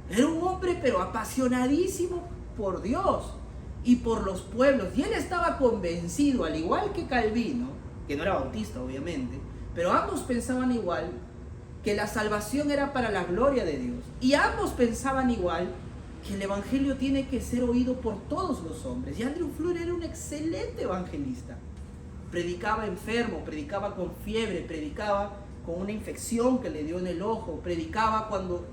[SPEAKER 1] era un hombre pero apasionadísimo por Dios y por los pueblos, y él estaba convencido, al igual que Calvino, que no era bautista obviamente, pero ambos pensaban igual, que la salvación era para la gloria de Dios. Y ambos pensaban igual, que el evangelio tiene que ser oído por todos los hombres. Y Andrew Fuller era un excelente evangelista. Predicaba enfermo, predicaba con fiebre, predicaba con una infección que le dio en el ojo, predicaba cuando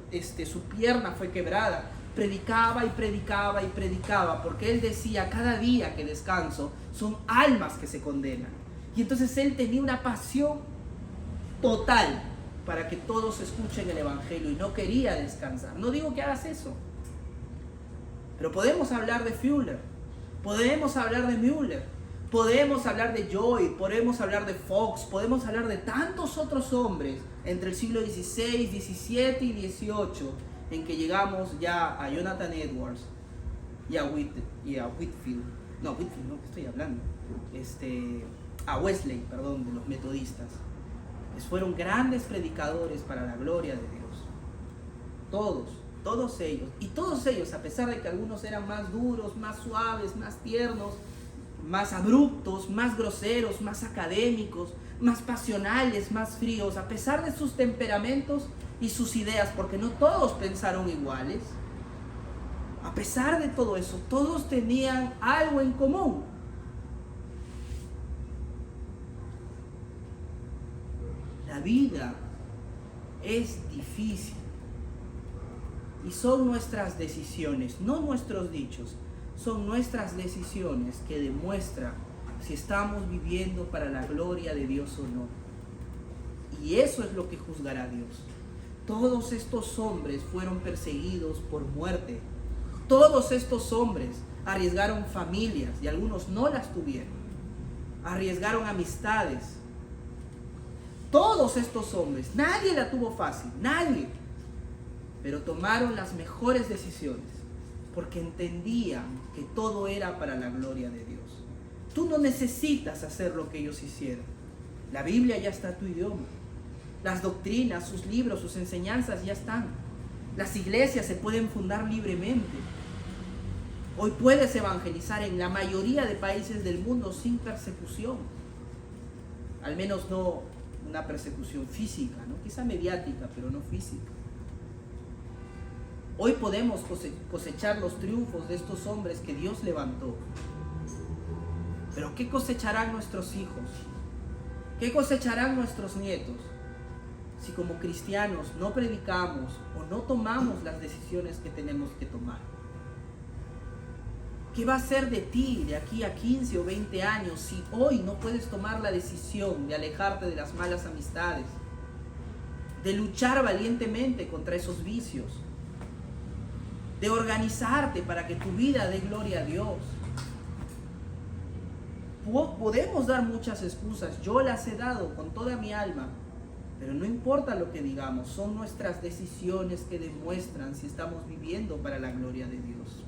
[SPEAKER 1] su pierna fue quebrada, predicaba y predicaba y predicaba, porque él decía, cada día que descanso son almas que se condenan. Y entonces él tenía una pasión total para que todos escuchen el Evangelio y no quería descansar. No digo que hagas eso, pero podemos hablar de Fuller, podemos hablar de Müller, podemos hablar de Joy, podemos hablar de Fox, podemos hablar de tantos otros hombres entre el siglo XVI, XVII y XVIII, en que llegamos ya a Jonathan Edwards y a Whitefield. No, Whitefield, no, ¿qué estoy hablando? A Wesley, perdón, de los metodistas. Fueron grandes predicadores para la gloria de Dios. Todos ellos. Y todos ellos, a pesar de que algunos eran más duros, más suaves, más tiernos, más abruptos, más groseros, más académicos, más pasionales, más fríos, a pesar de sus temperamentos y sus ideas, porque no todos pensaron iguales, a pesar de todo eso, todos tenían algo en común. La vida es difícil y son nuestras decisiones, no nuestros dichos, son nuestras decisiones que demuestran si estamos viviendo para la gloria de Dios o no. Y eso es lo que juzgará Dios. Todos estos hombres fueron perseguidos por muerte. Todos estos hombres arriesgaron familias y algunos no las tuvieron. Arriesgaron amistades. Todos estos hombres, nadie la tuvo fácil, nadie. Pero tomaron las mejores decisiones porque entendían que todo era para la gloria de Dios. Tú no necesitas hacer lo que ellos hicieron. La Biblia ya está en tu idioma. Las doctrinas, sus libros, sus enseñanzas ya están. Las iglesias se pueden fundar libremente. Hoy puedes evangelizar en la mayoría de países del mundo sin persecución. Al menos no una persecución física, ¿no? Quizá mediática, pero no física. Hoy podemos cosechar los triunfos de estos hombres que Dios levantó. Pero ¿qué cosecharán nuestros hijos? ¿Qué cosecharán nuestros nietos? Si como cristianos no predicamos o no tomamos las decisiones que tenemos que tomar. ¿Qué va a ser de ti de aquí a 15 o 20 años si hoy no puedes tomar la decisión de alejarte de las malas amistades, de luchar valientemente contra esos vicios, de organizarte para que tu vida dé gloria a Dios? Podemos dar muchas excusas, yo las he dado con toda mi alma, pero no importa lo que digamos, son nuestras decisiones que demuestran si estamos viviendo para la gloria de Dios.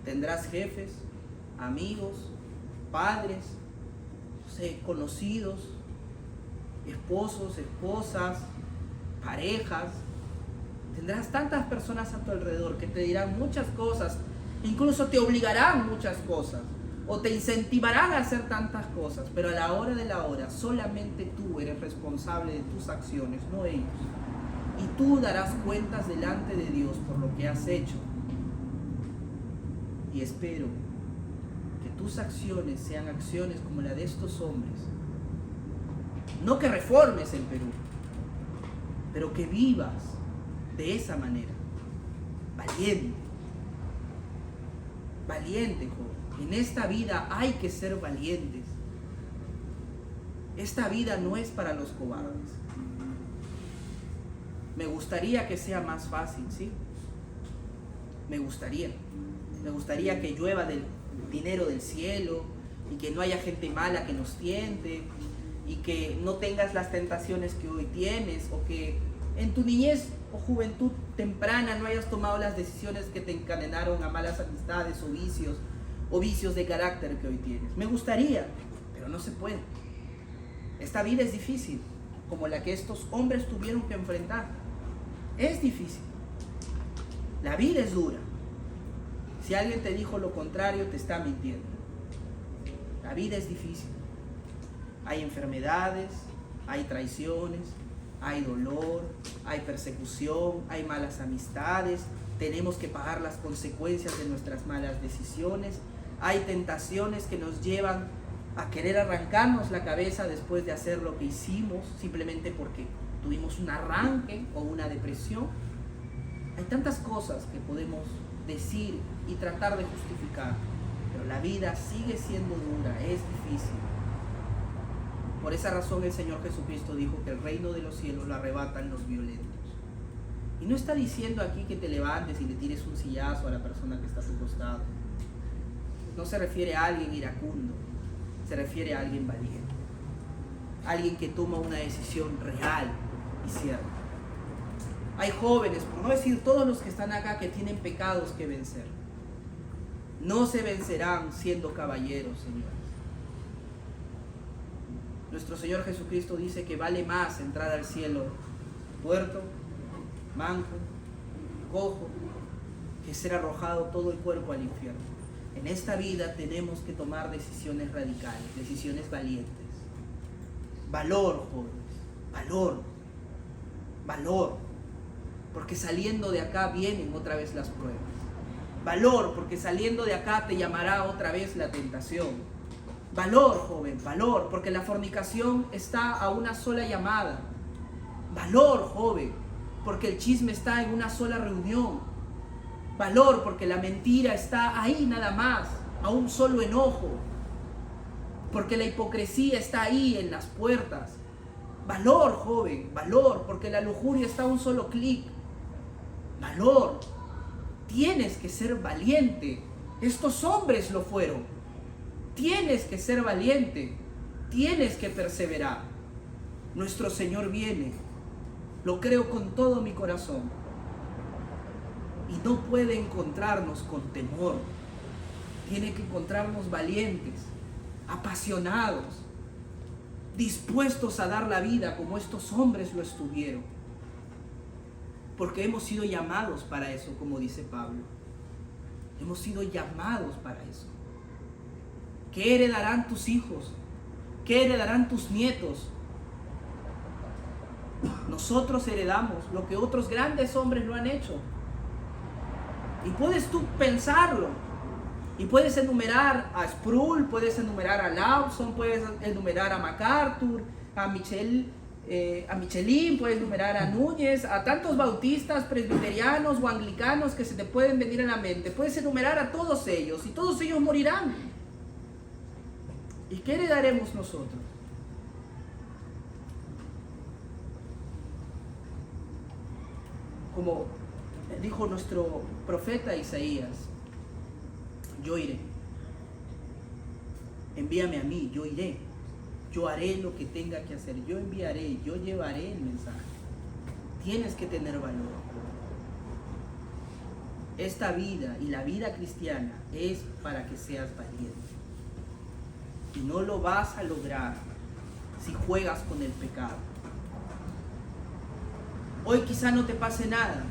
[SPEAKER 1] Tendrás jefes, amigos, padres, conocidos, esposos, esposas, parejas. Tendrás tantas personas a tu alrededor que te dirán muchas cosas, incluso te obligarán muchas cosas, o te incentivarán a hacer tantas cosas, pero a la hora de la hora solamente tú eres responsable de tus acciones, no ellos. Y tú darás cuentas delante de Dios por lo que has hecho. Y espero que tus acciones sean acciones como la de estos hombres. No que reformes el Perú, pero que vivas de esa manera. Valiente. Valiente, joven. En esta vida hay que ser valientes. Esta vida no es para los cobardes. Me gustaría que sea más fácil, ¿sí? Me gustaría que llueva del dinero del cielo y que no haya gente mala que nos tiente y que no tengas las tentaciones que hoy tienes, o que en tu niñez o juventud temprana no hayas tomado las decisiones que te encadenaron a malas amistades o vicios de carácter que hoy tienes. Me gustaría, pero no se puede. Esta vida es difícil, como la que estos hombres tuvieron que enfrentar. Es difícil. La vida es dura. Si alguien te dijo lo contrario, te está mintiendo. La vida es difícil. Hay enfermedades, hay traiciones, hay dolor, hay persecución, hay malas amistades. Tenemos que pagar las consecuencias de nuestras malas decisiones. Hay tentaciones que nos llevan a querer arrancarnos la cabeza después de hacer lo que hicimos, simplemente porque tuvimos un arranque o una depresión. Hay tantas cosas que podemos decir y tratar de justificar, pero la vida sigue siendo dura, es difícil. Por esa razón el Señor Jesucristo dijo que el reino de los cielos lo arrebatan los violentos. Y no está diciendo aquí que te levantes y le tires un sillazo a la persona que está a tu costado. No se refiere a alguien iracundo, se refiere a alguien valiente. Alguien que toma una decisión real y cierta. Hay jóvenes, por no decir todos los que están acá, que tienen pecados que vencer. No se vencerán siendo caballeros, señores. Nuestro Señor Jesucristo dice que vale más entrar al cielo tuerto, manco, cojo, que ser arrojado todo el cuerpo al infierno. En esta vida tenemos que tomar decisiones radicales, decisiones valientes. Valor, jóvenes, valor, valor, porque saliendo de acá vienen otra vez las pruebas. Valor, porque saliendo de acá te llamará otra vez la tentación. Valor, joven, valor, porque la fornicación está a una sola llamada. Valor, joven, porque el chisme está en una sola reunión. Valor, porque la mentira está ahí nada más, a un solo enojo. Porque la hipocresía está ahí en las puertas. Valor, joven, valor, porque la lujuria está a un solo clic. Valor, tienes que ser valiente. Estos hombres lo fueron. Tienes que ser valiente, tienes que perseverar. Nuestro Señor viene, lo creo con todo mi corazón. Y no puede encontrarnos con temor. Tiene que encontrarnos valientes, apasionados, dispuestos a dar la vida como estos hombres lo estuvieron. Porque hemos sido llamados para eso, como dice Pablo. Hemos sido llamados para eso. ¿Qué heredarán tus hijos? ¿Qué heredarán tus nietos? Nosotros heredamos lo que otros grandes hombres lo han hecho. Y puedes tú pensarlo. Y puedes enumerar a Sproul, puedes enumerar a Lawson, puedes enumerar a MacArthur, a Michelin, puedes enumerar a Núñez, a tantos bautistas, presbiterianos o anglicanos que se te pueden venir a la mente. Puedes enumerar a todos ellos y todos ellos morirán. ¿Y qué heredaremos nosotros? Como dijo nuestro profeta Isaías, yo iré. Envíame a mí, yo iré. Yo haré lo que tenga que hacer. Yo enviaré, yo llevaré el mensaje. Tienes que tener valor. Esta vida y la vida cristiana es para que seas valiente. Y no lo vas a lograr si juegas con el pecado. Hoy quizá no te pase nada.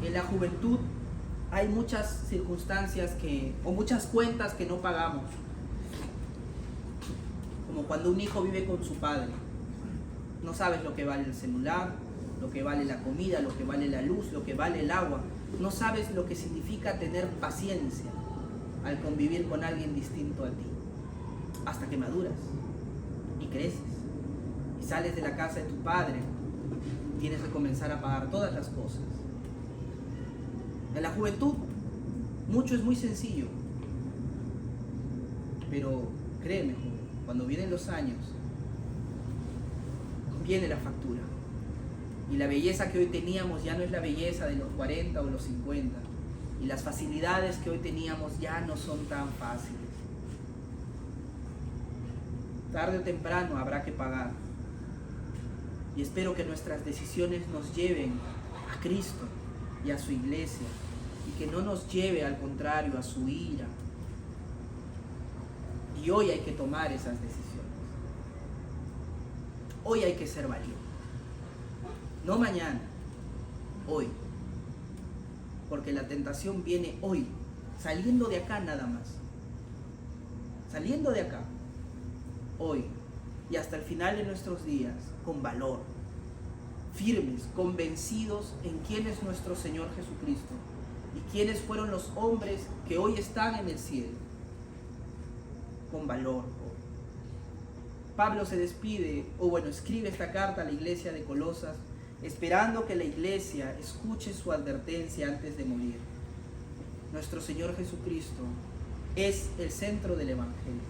[SPEAKER 1] En la juventud hay muchas circunstancias o muchas cuentas que no pagamos. Como cuando un hijo vive con su padre. No sabes lo que vale el celular, lo que vale la comida, lo que vale la luz, lo que vale el agua. No sabes lo que significa tener paciencia al convivir con alguien distinto a ti. Hasta que maduras y creces y sales de la casa de tu padre, tienes que comenzar a pagar todas las cosas. En la juventud mucho es muy sencillo, pero créeme, joven, cuando vienen los años viene la factura y la belleza que hoy teníamos ya no es la belleza de los 40 o los 50 y las facilidades que hoy teníamos ya no son tan fáciles. Tarde o temprano habrá que pagar. Y espero que nuestras decisiones nos lleven a Cristo y a su iglesia. Y que no nos lleve, al contrario, a su ira. Y hoy hay que tomar esas decisiones. Hoy hay que ser valiente. No mañana, hoy. Porque la tentación viene hoy, saliendo de acá nada más. Saliendo de acá. Hoy y hasta el final de nuestros días, con valor, firmes, convencidos en quién es nuestro Señor Jesucristo y quiénes fueron los hombres que hoy están en el cielo, con valor. Pablo se despide, escribe esta carta a la iglesia de Colosas esperando que la iglesia escuche su advertencia antes de morir. Nuestro Señor Jesucristo es el centro del Evangelio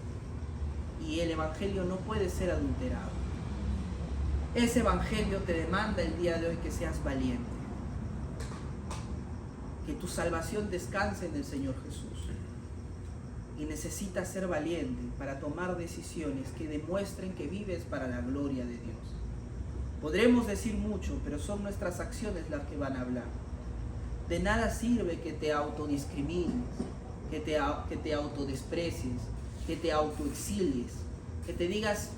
[SPEAKER 1] y el Evangelio no puede ser adulterado. Ese Evangelio te demanda el día de hoy que seas valiente, que tu salvación descanse en el Señor Jesús. Y necesitas ser valiente para tomar decisiones que demuestren que vives para la gloria de Dios. Podremos decir mucho, pero son nuestras acciones las que van a hablar. De nada sirve que te autodiscrimines, que te autodesprecies, que te autoexilies, que te digas,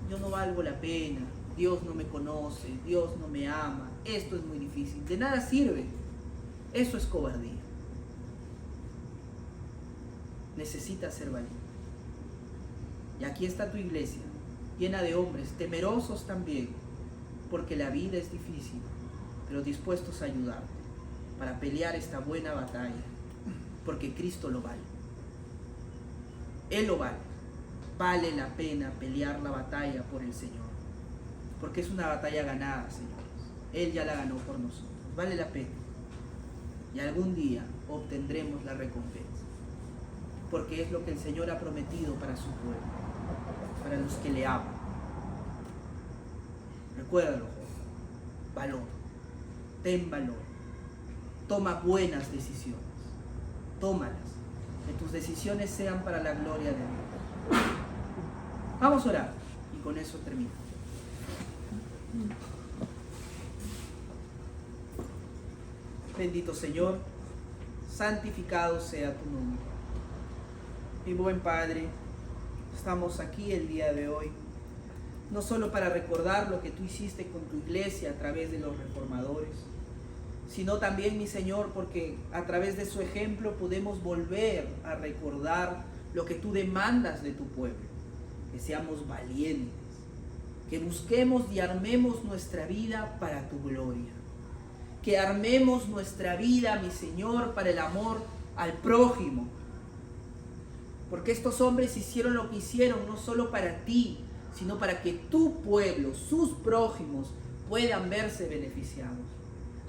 [SPEAKER 1] yo no valgo la pena, Dios no me conoce, Dios no me ama, esto es muy difícil. De nada sirve. Eso es cobardía. Necesitas ser valiente. Y aquí está tu iglesia, llena de hombres temerosos también, porque la vida es difícil, pero dispuestos a ayudarte para pelear esta buena batalla, porque Cristo lo vale. Él lo vale. Vale la pena pelear la batalla por el Señor, porque es una batalla ganada, señores. Él ya la ganó por nosotros. Vale la pena. Y algún día obtendremos la recompensa, porque es lo que el Señor ha prometido para su pueblo, para los que le aman. Recuérdalo, joven. Valor. Ten valor. Toma buenas decisiones. Tómalas. Que tus decisiones sean para la gloria de Dios. Vamos a orar y con eso termino. Bendito Señor, santificado sea tu nombre. Mi buen Padre, estamos aquí el día de hoy, no solo para recordar lo que tú hiciste con tu iglesia a través de los reformadores, sino también, mi Señor, porque a través de su ejemplo podemos volver a recordar lo que tú demandas de tu pueblo, que seamos valientes, que busquemos y armemos nuestra vida para tu gloria, que armemos nuestra vida, mi Señor, para el amor al prójimo, porque estos hombres hicieron lo que hicieron no solo para ti, sino para que tu pueblo, sus prójimos, puedan verse beneficiados.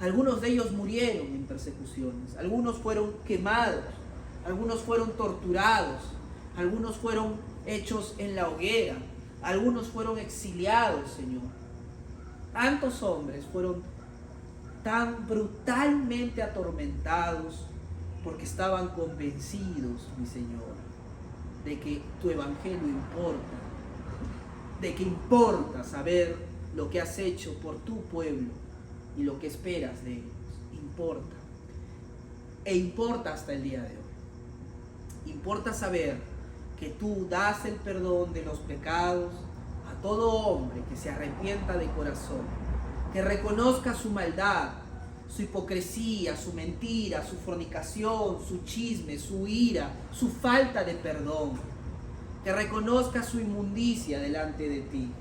[SPEAKER 1] Algunos de ellos murieron en persecuciones, algunos fueron quemados, algunos fueron torturados, algunos fueron hechos en la hoguera, algunos fueron exiliados, Señor. Tantos hombres fueron tan brutalmente atormentados porque estaban convencidos, mi Señor, de que tu evangelio importa, de que importa saber lo que has hecho por tu pueblo y lo que esperas de ellos. Importa. E importa hasta el día de hoy. Importa saber que tú das el perdón de los pecados a todo hombre que se arrepienta de corazón, que reconozca su maldad, su hipocresía, su mentira, su fornicación, su chisme, su ira, su falta de perdón, que reconozca su inmundicia delante de ti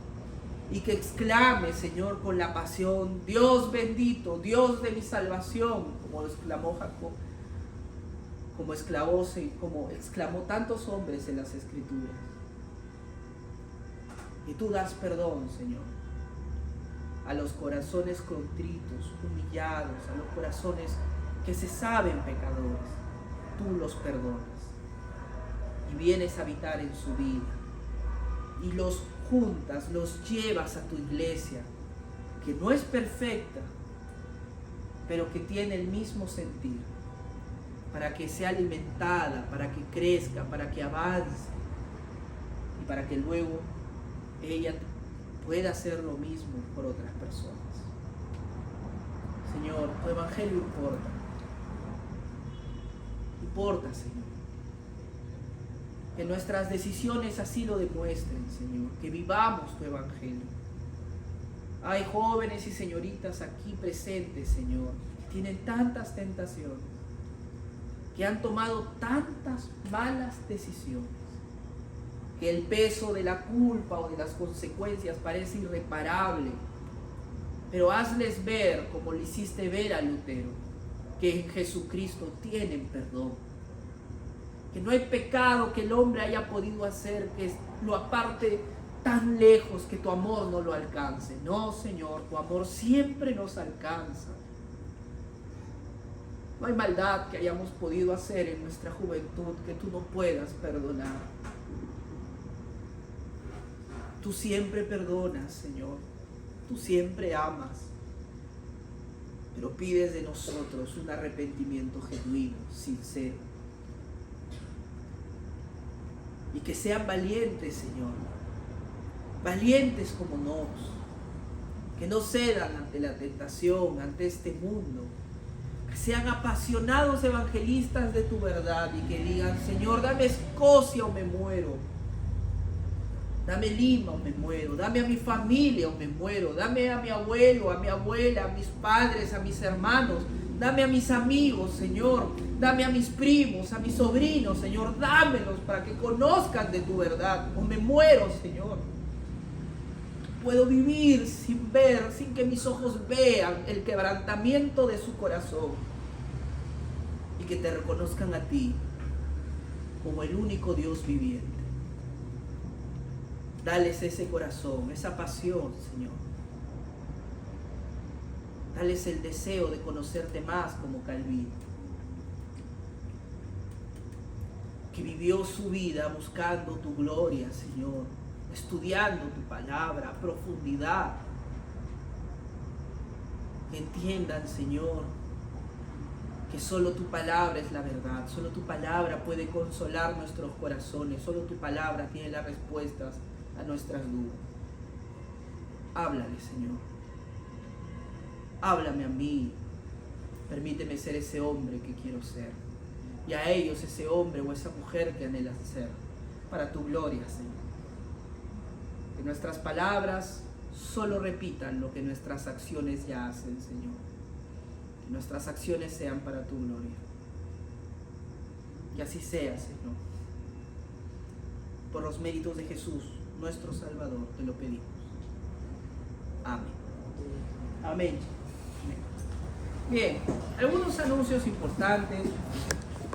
[SPEAKER 1] y que exclame, Señor, con la pasión, Dios bendito, Dios de mi salvación, como exclamó Jacob, como exclamó tantos hombres en las Escrituras. Y tú das perdón, Señor, a los corazones contritos, humillados, a los corazones que se saben pecadores. Tú los perdonas y vienes a habitar en su vida y los juntas, los llevas a tu iglesia, que no es perfecta, pero que tiene el mismo sentir, para que sea alimentada, para que crezca, para que avance y para que luego ella pueda hacer lo mismo por otras personas. Señor, tu evangelio importa. Importa, Señor. Que nuestras decisiones así lo demuestren, Señor. Que vivamos tu evangelio. Hay jóvenes y señoritas aquí presentes, Señor, que tienen tantas tentaciones, que han tomado tantas malas decisiones, que el peso de la culpa o de las consecuencias parece irreparable. Pero hazles ver, como le hiciste ver a Lutero, que en Jesucristo tienen perdón, que no hay pecado que el hombre haya podido hacer que lo aparte tan lejos que tu amor no lo alcance. No, Señor, tu amor siempre nos alcanza. No hay maldad que hayamos podido hacer en nuestra juventud que tú no puedas perdonar. Tú siempre perdonas, Señor. Tú siempre amas. Pero pides de nosotros un arrepentimiento genuino, sincero. Y que sean valientes, Señor. Valientes como nos. Que no cedan ante la tentación, ante este mundo. Que sean apasionados evangelistas de tu verdad y que digan, Señor, dame Escocia o me muero. Dame Lima o me muero. Dame a mi familia o me muero. Dame a mi abuelo, a mi abuela, a mis padres, a mis hermanos. Dame a mis amigos, Señor. Dame a mis primos, a mis sobrinos, Señor. Dámelos para que conozcan de tu verdad. O me muero, Señor. Puedo vivir sin ver, sin que mis ojos vean el quebrantamiento de su corazón. Y que te reconozcan a ti como el único Dios viviente. Dales ese corazón, esa pasión, Señor. Dales el deseo de conocerte más como Calvino, que vivió su vida buscando tu gloria, Señor, estudiando tu palabra a profundidad. Que entiendan, Señor, que solo tu palabra es la verdad, solo tu palabra puede consolar nuestros corazones, solo tu palabra tiene las respuestas a nuestras dudas. Háblale, Señor. Háblame a mí. Permíteme ser ese hombre que quiero ser. Y a ellos ese hombre o esa mujer que anhelan ser. Para tu gloria, Señor. Que nuestras palabras solo repitan lo que nuestras acciones ya hacen, Señor. Que nuestras acciones sean para tu gloria. Que así sea, Señor. Por los méritos de Jesús, nuestro Salvador, te lo pedimos. Amén. Amén. Bien, algunos anuncios importantes.